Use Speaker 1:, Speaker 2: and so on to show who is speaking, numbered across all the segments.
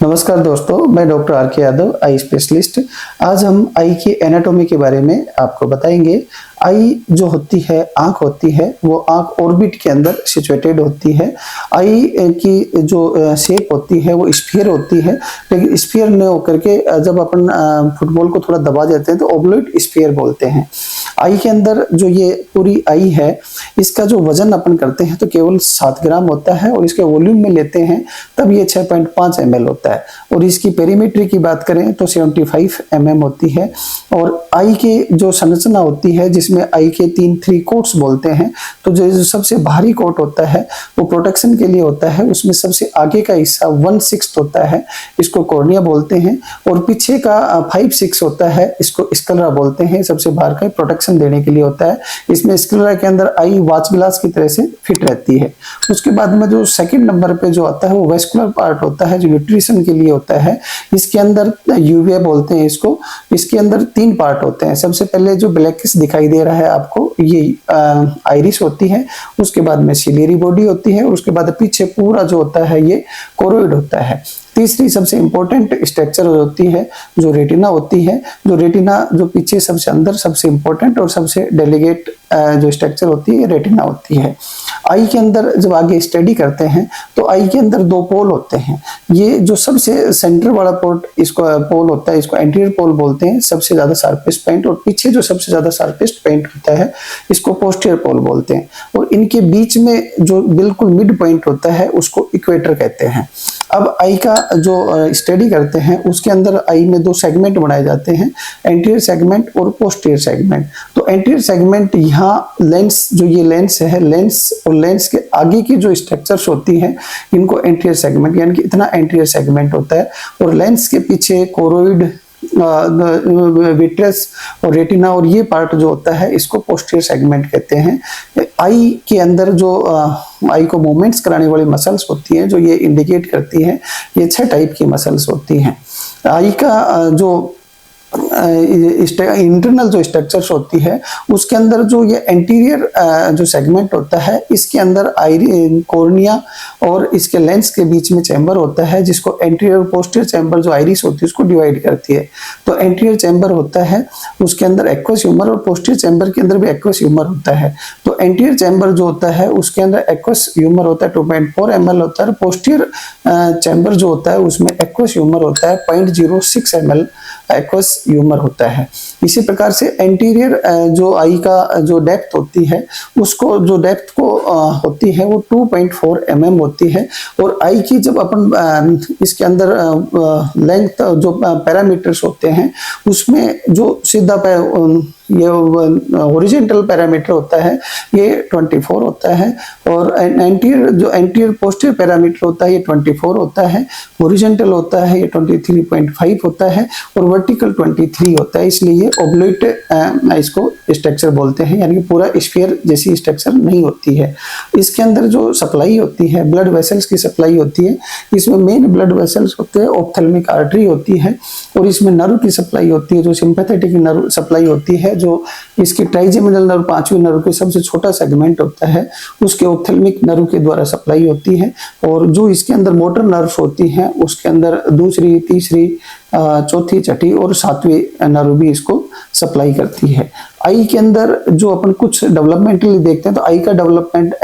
Speaker 1: नमस्कार दोस्तों, मैं डॉक्टर आर के यादव, आई स्पेशलिस्ट। आज हम आई की एनाटॉमी के बारे में आपको बताएंगे। आई जो होती है, आंख होती है, वो आंख ऑर्बिट के अंदर सिचुएटेड होती है। आई की जो शेप होती है वो स्फीयर होती है, लेकिन स्फीयर न होकर के जब अपन फुटबॉल को थोड़ा दबा देते हैं तो ओवलॉइड स्फीयर बोलते हैं। आई के अंदर जो ये पूरी आई है, इसका जो वजन अपन करते हैं तो केवल 7 ग्राम होता है, और इसके वॉल्यूम में लेते हैं तब ये 6.5 ml होता है। और इसकी पेरीमीट्री की बात करें तो 75 mm होती है। और आई की जो संरचना होती है, जिसमें आई के 3 कोट्स बोलते हैं, तो जो सबसे भारी कोट होता है वो प्रोटेक्शन के लिए होता है। उसमें सबसे आगे का हिस्सा 1/6 होता है, इसको कॉर्निया बोलते हैं। और पीछे का 5/6 होता है, इसको स्क्लेरा बोलते हैं। सबसे बाहर का प्रोटेक्शन देने के लिए होता है। इसमें स्क्लेरा के अंदर आई वॉच ग्लास की तरह से फिट रहती है। उसके बाद में जो सेकंड नंबर पे जो आता है वो वेस्कुलर पार्ट होता है, जो न्यूट्रिशन के लिए होता है। इसके अंदर यूविया बोलते हैं इसको। इसके अंदर 3 पार्ट होते हैं। सबसे पहले जो ब्लैकिश दिखाई दे रहा है आपको, ये आइरिस होती है। उसके बाद में सिलियरी बॉडी होती है। उसके बाद पीछे पूरा जो होता है ये कोरोइड होता है। तीसरी सबसे इंपॉर्टेंट स्ट्रक्चर होती है जो रेटिना होती है। जो रेटिना जो पीछे सबसे अंदर सबसे इंपॉर्टेंट और सबसे डेलिकेट जो स्ट्रक्चर होती है रेटिना होती है। आई के अंदर जब आगे स्टडी करते हैं तो आई के अंदर 2 पोल होते हैं। ये जो सबसे सेंटर वाला पोल होता है, इसको एंटीरियर पोल बोलते हैं, सबसे ज्यादा शार्पेस्ट पॉइंट। और पीछे जो सबसे ज्यादा शार्पेस्ट पॉइंट होता है इसको पोस्टीरियर पोल बोलते हैं। और इनके बीच में जो बिल्कुल मिड पॉइंट होता है उसको इक्वेटर कहते हैं। अब आई का जो स्टडी करते हैं उसके अंदर आई में 2 सेगमेंट बनाए जाते हैं, एंटीरियर सेगमेंट और पोस्टीरियर सेगमेंट। तो एंटीरियर सेगमेंट यहाँ लेंस, जो ये लेंस है, लेंस और लेंस के आगे की जो स्ट्रक्चर्स होती हैं इनको एंटीरियर सेगमेंट, यानी कि इतना एंटीरियर सेगमेंट होता है। और लेंस के पीछे कोरोइड, विट्रस और रेटिना और ये पार्ट जो होता है इसको पोस्टीरियर सेगमेंट कहते हैं। आई के अंदर जो आई को मूवमेंट्स कराने वाली मसल्स होती हैं, जो ये इंडिकेट करती हैं, ये 6 टाइप की मसल्स होती हैं। आई का जो इंटरनल जो स्ट्रक्चर्स होती है उसके अंदर जो ये एंटीरियर जो सेगमेंट होता है, इसके अंदर कॉर्निया और इसके लेंस के बीच में चैम्बर होता है, जिसको एंटीरियर और पोस्टीरियर चैम्बर जो आइरिस होती है उसको डिवाइड करती है। तो एंटीरियर चैम्बर होता है, उसके अंदर एक्वस ह्यूमर, और पोस्टीरियर चैम्बर के अंदर भी एक्वस ह्यूमर होता है। तो एंटीरियर चैम्बर जो होता है उसके अंदर एक्वस ह्यूमर होता है 2.4 ml होता है। पोस्टीरियर चैम्बर जो होता है उसमें एक्वस ह्यूमर होता है 0.06 ml एक्वस ह्यूमर होता है। इसी प्रकार से एंटीरियर जो आई का जो डेप्थ होती है, उसको जो डेप्थ को होती है वो 2.4 mm होती है। और आई की जब अपन इसके अंदर लेंथ जो पैरामीटर्स होते हैं उसमें जो सीधा ये हॉरिजॉन्टल पैरामीटर होता है ये 24 होता है। और एंटीरियर पोस्टीरियर पैरामीटर होता है ये 24 होता है। हॉरिजॉन्टल होता है ये 23.5 होता है। और वर्टिकल 23 होता है। इसलिए ये ओब्लेट इसको स्ट्रक्चर बोलते हैं, यानी कि पूरा स्फीयर जैसी स्ट्रक्चर नहीं होती है। इसके अंदर जो सप्लाई होती है, ब्लड वेसल्स की सप्लाई होती है। इसमें मेन ब्लड वेसल्स होते हैं, ऑप्थेल्मिक आर्टरी होती है। और इसमें नर्व की सप्लाई होती है, जो सिंपैथेटिक नर्व सप्लाई होती है, जो इसकी ट्राइजेमिनल नर्व 5वीं नर्व के सबसे छोटा सेगमेंट होता है, उसके ऑप्थेल्मिक नर्व के द्वारा सप्लाई होती है। और जो इसके अंदर मोटर नर्व्स होती हैं उसके अंदर दूसरी, तीसरी, चौथी, छठी और 7वीं नर्व भी इसको सप्लाई करती है। आई के अंदर जो अपन कुछ डेवलपमेंटली देखते हैं तो आई का डेवलपमेंट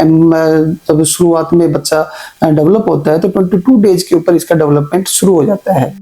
Speaker 1: जब शुरुआत में बच्चा डेवलप होता है तो 22 डेज के ऊपर इसका डेवलपमेंट शुरू हो जाता है।